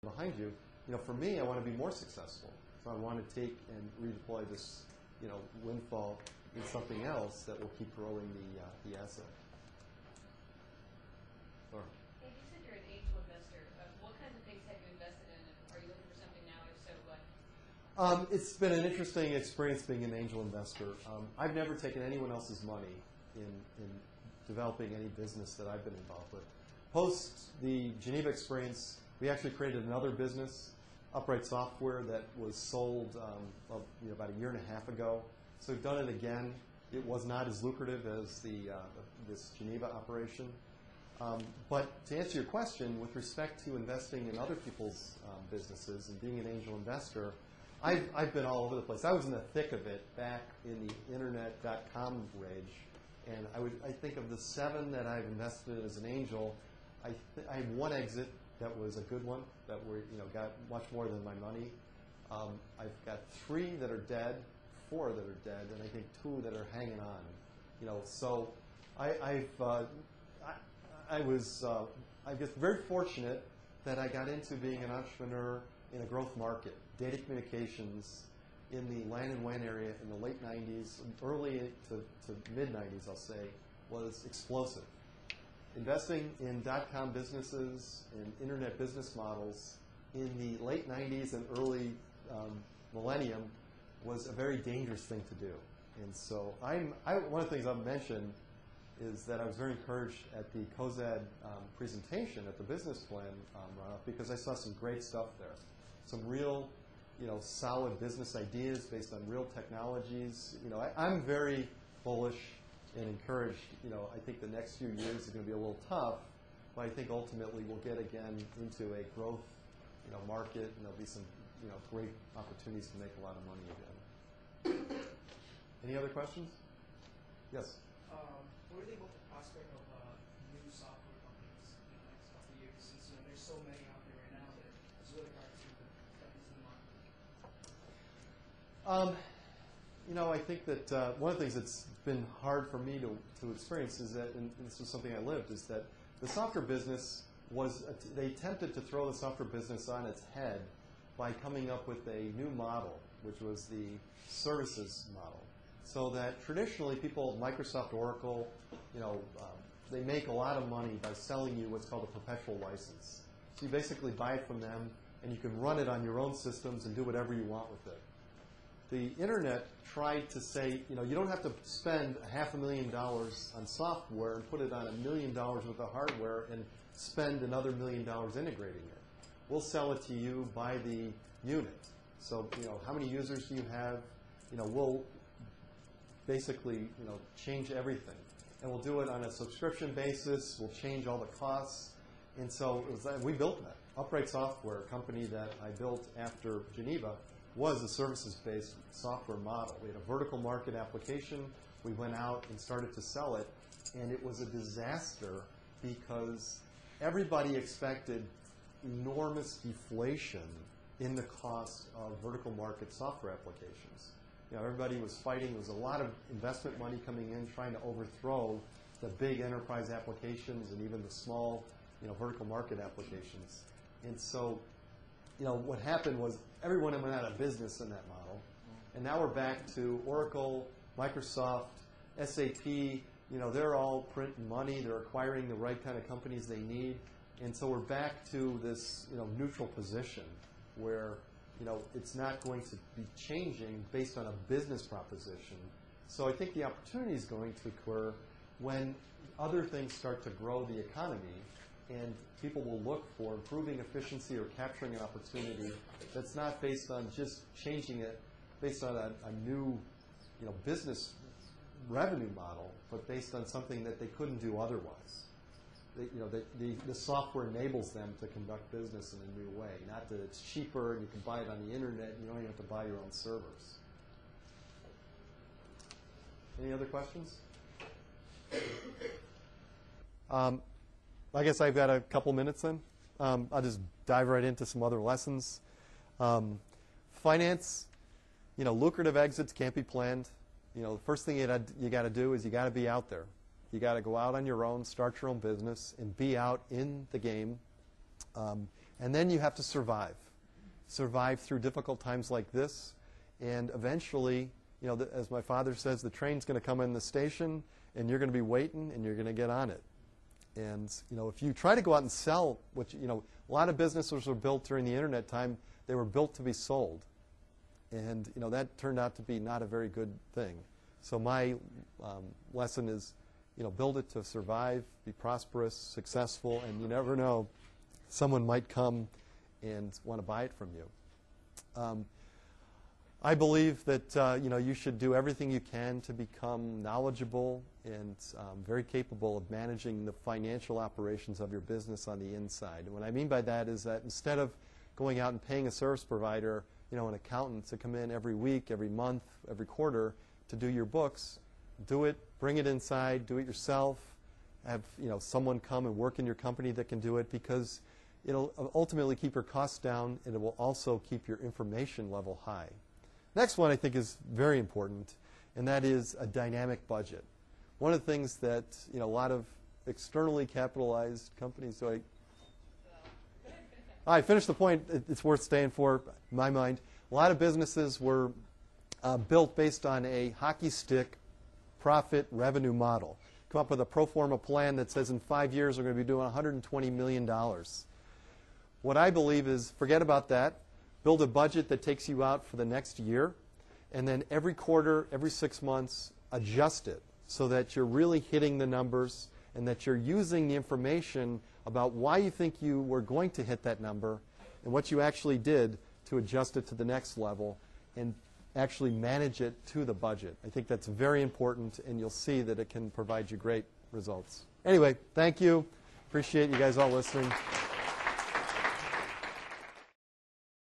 behind you. For me, I want to be more successful. So I want to take and redeploy this, windfall in something else that will keep growing the asset. Laura. Hey, you said you're an angel investor. What kinds of things have you invested in, and are you looking for something now? If so, what? It's been an interesting experience being an angel investor. I've never taken anyone else's money in developing any business that I've been involved with. Post the Geneva experience, we actually created another business, Upright Software, that was sold about a year and a half ago. So we've done it again. It was not as lucrative as this Geneva operation. But to answer your question, with respect to investing in other people's businesses and being an angel investor, I've been all over the place. I was in the thick of it back in the internet.com rage. And I think of the 7 that I've invested in as an angel, I had 1 exit that was a good one, that got much more than my money. I've got 3 that are dead, 4 that are dead, and I think 2 that are hanging on. So I was very fortunate that I got into being an entrepreneur in a growth market. Data communications in the LAN and WAN area in the late 90s, early to mid-90s, I'll say, was explosive. Investing in dot-com businesses and internet business models in the late 90s and early millennium was a very dangerous thing to do. And so one of the things I've mentioned is that I was very encouraged at the COZAD presentation at the business plan runoff, because I saw some great stuff there. Some real solid business ideas based on real technologies. I'm very bullish and encouraged. I think the next few years are going to be a little tough, but I think ultimately we'll get again into a growth, market, and there'll be some, great opportunities to make a lot of money again. Any other questions? Yes. What do you think about the prospect of new software companies in the next couple of years? Since there's so many out there right now that it's really hard to get these in the market. I think that one of the things that's been hard for me to experience is that, and this was something I lived, is that the software business they attempted to throw the software business on its head by coming up with a new model, which was the services model. So that traditionally people, Microsoft, Oracle, they make a lot of money by selling you what's called a perpetual license. So you basically buy it from them, and you can run it on your own systems and do whatever you want with it. The internet tried to say, you don't have to spend $500,000 on software and put it on $1 million worth of hardware and spend another $1 million integrating it. We'll sell it to you by the unit. So, how many users do you have? We'll basically, change everything. And we'll do it on a subscription basis. We'll change all the costs. And so we built that. Upright Software, a company that I built after Geneva, was a services-based software model. We had a vertical market application. We went out and started to sell it, and it was a disaster because everybody expected enormous deflation in the cost of vertical market software applications. Everybody was fighting. There was a lot of investment money coming in trying to overthrow the big enterprise applications and even the small, vertical market applications. And so, what happened was everyone went out of business in that model. And now we're back to Oracle, Microsoft, SAP. They're all printing money. They're acquiring the right kind of companies they need. And so we're back to this, neutral position where, it's not going to be changing based on a business proposition. So I think the opportunity is going to occur when other things start to grow the economy, and people will look for improving efficiency or capturing an opportunity that's not based on just changing it based on a new, business revenue model, but based on something that they couldn't do otherwise. The software enables them to conduct business in a new way, not that it's cheaper and you can buy it on the internet and you don't even have to buy your own servers. Any other questions? I guess I've got a couple minutes then. I'll just dive right into some other lessons. Finance, lucrative exits can't be planned. The first thing you got to do is you got to be out there. You got to go out on your own, start your own business, and be out in the game. And And then you have to survive. Survive through difficult times like this. And eventually, you know, as my father says, the train's going to come in the station, and you're going to be waiting, and you're going to get on it. And, you know, if you try to go out and sell, which, you know, a lot of businesses were built during the internet time, they were built to be sold. And, you know, that turned out to be not a very good thing. So my lesson is, you know, build it to survive, be prosperous, successful, and you never know, someone might come and want to buy it from you. I believe that you know, you should do everything you can to become knowledgeable and very capable of managing the financial operations of your business on the inside. And what I mean by that is that instead of going out and paying a service provider, you know, an accountant to come in every week, every month, every quarter to do your books, do it, bring it inside, do it yourself, have, you know, someone come and work in your company that can do it, because it'll ultimately keep your costs down, and it will also keep your information level high. Next one I think is very important, and that is a dynamic budget. One of the things that, you know, a lot of externally capitalized companies do. I finished the point. It's worth staying for, in my mind. A lot of businesses were built based on a hockey stick profit revenue model. Come up with a pro forma plan that says in 5 years we're going to be doing $120 million. What I believe is, forget about that. Build a budget that takes you out for the next year, and then every quarter, every 6 months, adjust it so that you're really hitting the numbers and that you're using the information about why you think you were going to hit that number and what you actually did to adjust it to the next level and actually manage it to the budget. I think that's very important, and you'll see that it can provide you great results. Anyway, thank you. Appreciate you guys all listening.